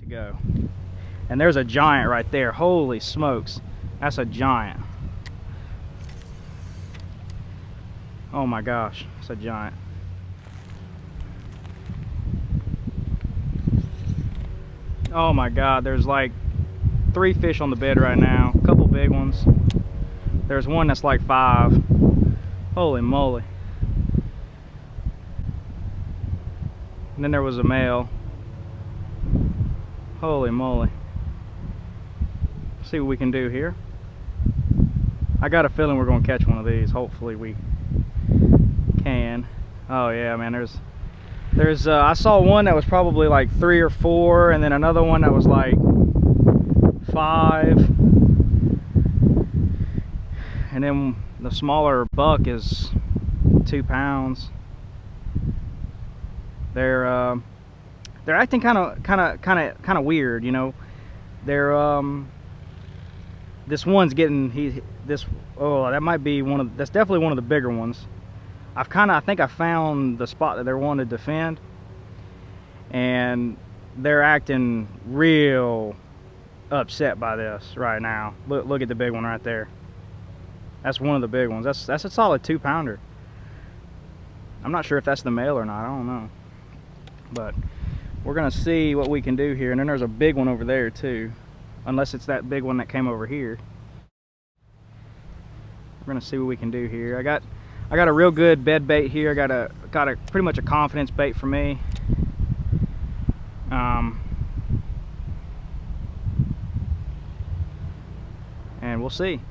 to go. And there's a giant right there. Holy smokes, that's a giant. Oh my gosh, it's a giant. Oh my god, there's like 3 fish on the bed right now, a couple big ones. There's one that's like 5. Holy moly. And then there was a male. Holy moly. See what we can do here. I got a feeling we're going to catch one of these. Hopefully we can. Oh yeah, man, there's I saw one that was probably like 3 or 4, and then another one that was like 5, and then the smaller buck is 2 pounds. They're acting kind of weird, you know. They're this one's getting oh, that might be that's definitely one of the bigger ones. I think I found the spot that they're wanting to defend, and they're acting real upset by this right now. Look at the big one right there. That's one of the big ones. That's a solid 2-pounder. I'm not sure if that's the male or not. I don't know, but we're gonna see what we can do here. And then there's a big one over there too, unless it's that big one that came over here. We're gonna see what we can do here. I got a real good bed bait here. Got a pretty much a confidence bait for me. And we'll see.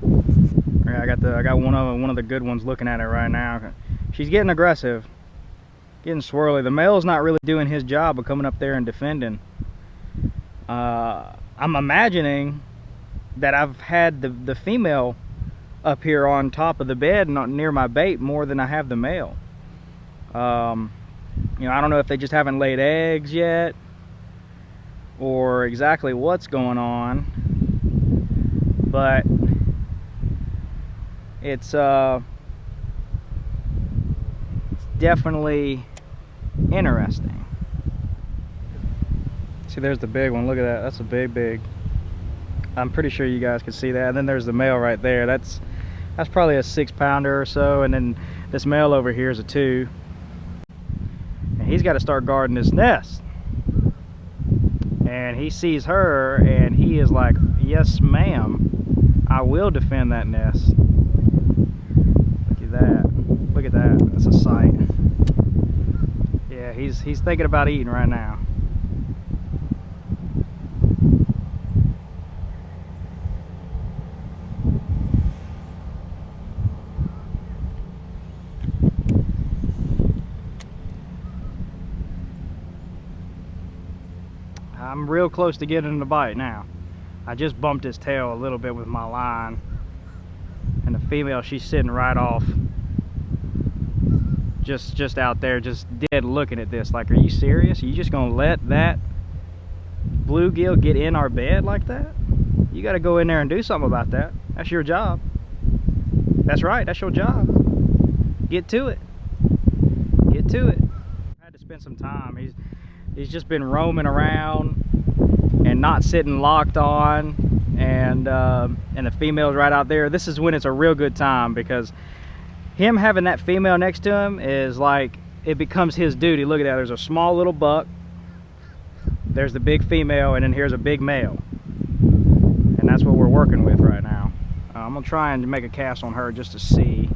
I got one of the good ones looking at it right now. She's getting aggressive, getting swirly. The male's not really doing his job of coming up there and defending. I'm imagining that I've had the female up here on top of the bed, not near my bait, more than I have the male. You know, I don't know if they just haven't laid eggs yet, or exactly what's going on, but it's definitely interesting. See, there's the big one. Look at that. That's a big. I'm pretty sure you guys can see that. And then there's the male right there. That's probably a 6-pounder or so. And then this male over here is a 2. And he's got to start guarding this nest. And he sees her, and he is like, "Yes, ma'am, I will defend that nest." Look at that. Look at that. That's a sight. Yeah, he's thinking about eating right now. I'm real close to getting the bite now. I just bumped his tail a little bit with my line, and the female, she's sitting right off, just out there, just dead looking at this like, are you serious? Are you just gonna let that bluegill get in our bed like that? You got to go in there and do something about that. That's your job. That's right, that's your job. Get to it. Get to it. I had to spend some time. He's just been roaming around and not sitting locked on, and the female's right out there. This is when it's a real good time, because him having that female next to him is like, it becomes his duty. Look at that. There's a small little buck, there's the big female, and then here's a big male, and that's what we're working with right now. I'm gonna try and make a cast on her just to see.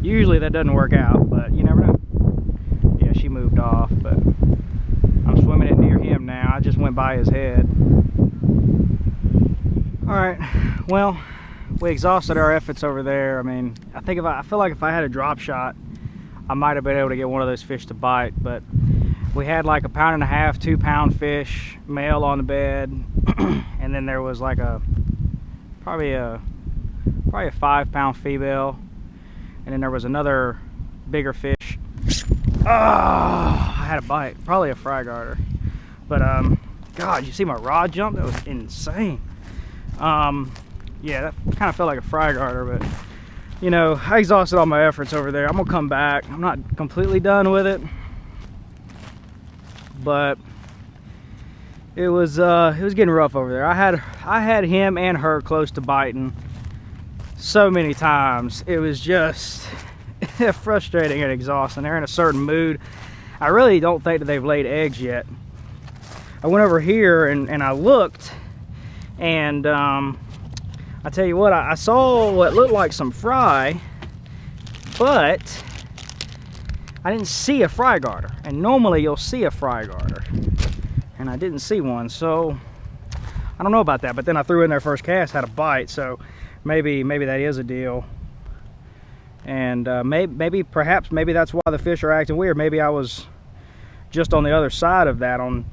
Usually that doesn't work out, but you never know. Yeah, she moved off, but I'm swimming it near him now. I just went by his head. Alright, well, we exhausted our efforts over there. I mean, I feel like if I had a drop shot, I might have been able to get one of those fish to bite, but we had like a 1.5 to 2 pound fish, male on the bed, and then there was like probably a 5 pound female, and then there was another bigger fish. Oh, I had a bite, probably a fry garter, but God, you see my rod jump? That was insane. Yeah, that kind of felt like a fry garter, but you know, I exhausted all my efforts over there. I'm gonna come back. I'm not completely done with it, but it was getting rough over there. I had him and her close to biting so many times. It was just frustrating and exhausting. They're in a certain mood. I really don't think that they've laid eggs yet. I went over here and I looked, and I tell you what, I saw what looked like some fry, but I didn't see a fry garter. And normally you'll see a fry garter, and I didn't see one. So I don't know about that. But then I threw in their first cast, had a bite, so maybe that is a deal. And perhaps that's why the fish are acting weird. Maybe I was just on the other side of that on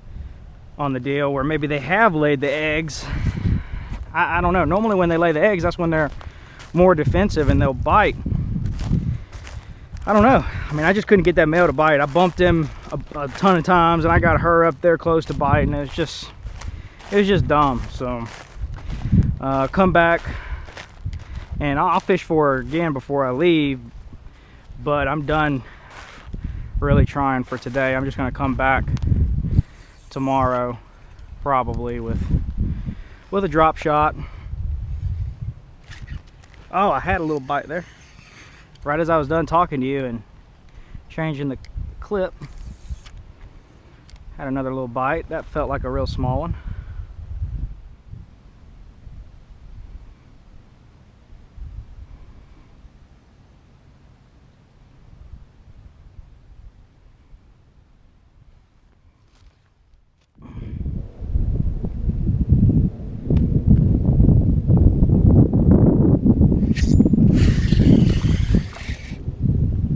the deal, where maybe they have laid the eggs. I don't know. Normally when they lay the eggs, that's when they're more defensive and they'll bite. I don't know. I mean, I just couldn't get that male to bite. I bumped him a ton of times, and I got her up there close to biting. It was just dumb. So come back, and I'll fish for her again before I leave, but I'm done really trying for today. I'm just going to come back tomorrow, probably with a drop shot. Oh, I had a little bite there right as I was done talking to you and changing the clip. Had another little bite. That felt like a real small one.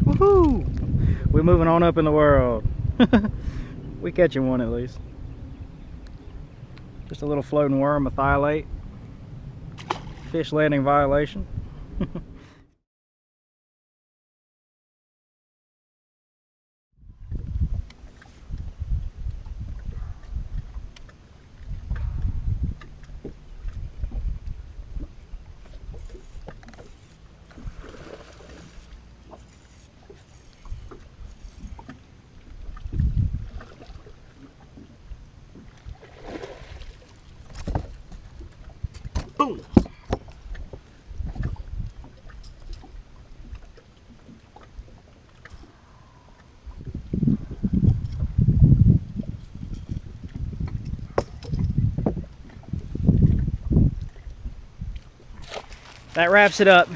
Woohoo! We're moving on up in the world. We catching one at least. Just a little floating worm, methiolate. Fish landing violation. Boom! That wraps it up.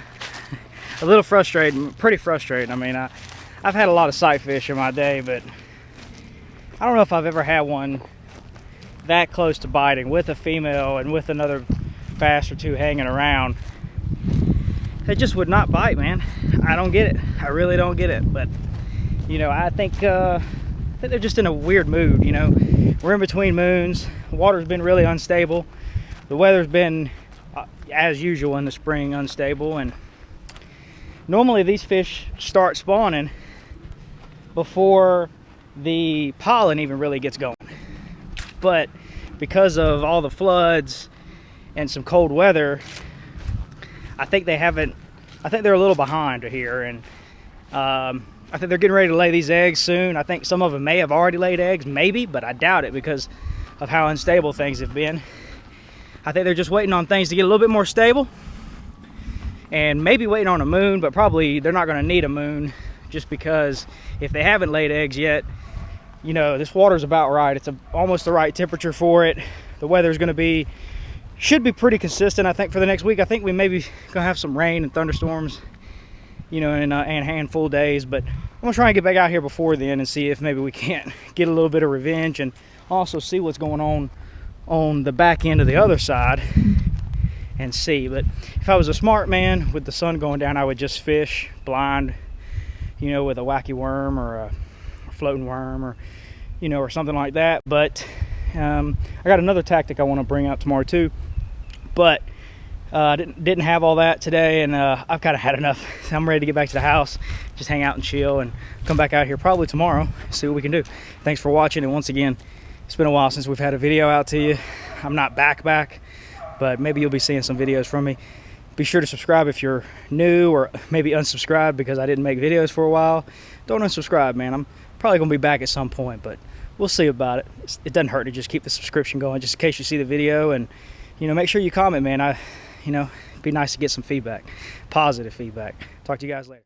A little frustrating, pretty frustrating. I mean, I've had a lot of sight fish in my day, but I don't know if I've ever had one that close to biting with a female and with another bass or two hanging around. They just would not bite, man. I don't get it. I really don't get it. But you know, I think they're just in a weird mood. You know, we're in between moons. The water's been really unstable. The weather's been as usual in the spring, unstable, and normally these fish start spawning before the pollen even really gets going. But because of all the floods and some cold weather, I think they're a little behind here, and I think they're getting ready to lay these eggs soon. I think some of them may have already laid eggs, maybe, but I doubt it because of how unstable things have been. I think they're just waiting on things to get a little bit more stable, and maybe waiting on a moon, but probably they're not going to need a moon, just because if they haven't laid eggs yet, you know, this water's about right. It's almost the right temperature for it. The weather's going to should be pretty consistent, I think, for the next week. I think we maybe gonna have some rain and thunderstorms, you know, and handful of days, but I'm gonna try and get back out here before then and see if maybe we can't get a little bit of revenge, and also see what's going on the back end of the other side and see. But if I was a smart man, with the sun going down, I would just fish blind, you know, with a wacky worm or a floating worm, or, you know, or something like that. But I got another tactic I want to bring out tomorrow too, but didn't have all that today, and I've kind of had enough. I'm ready to get back to the house, just hang out and chill, and come back out here probably tomorrow, see what we can do. Thanks for watching, and once again, it's been a while since we've had a video out to you. I'm not back, but maybe you'll be seeing some videos from me. Be sure to subscribe if you're new, or maybe unsubscribe because I didn't make videos for a while. Don't unsubscribe, man. I'm Probably gonna be back at some point, but we'll see about it. It doesn't hurt to just keep the subscription going, just in case you see the video, and make sure you comment, man. It'd be nice to get some feedback, positive feedback. Talk to you guys later.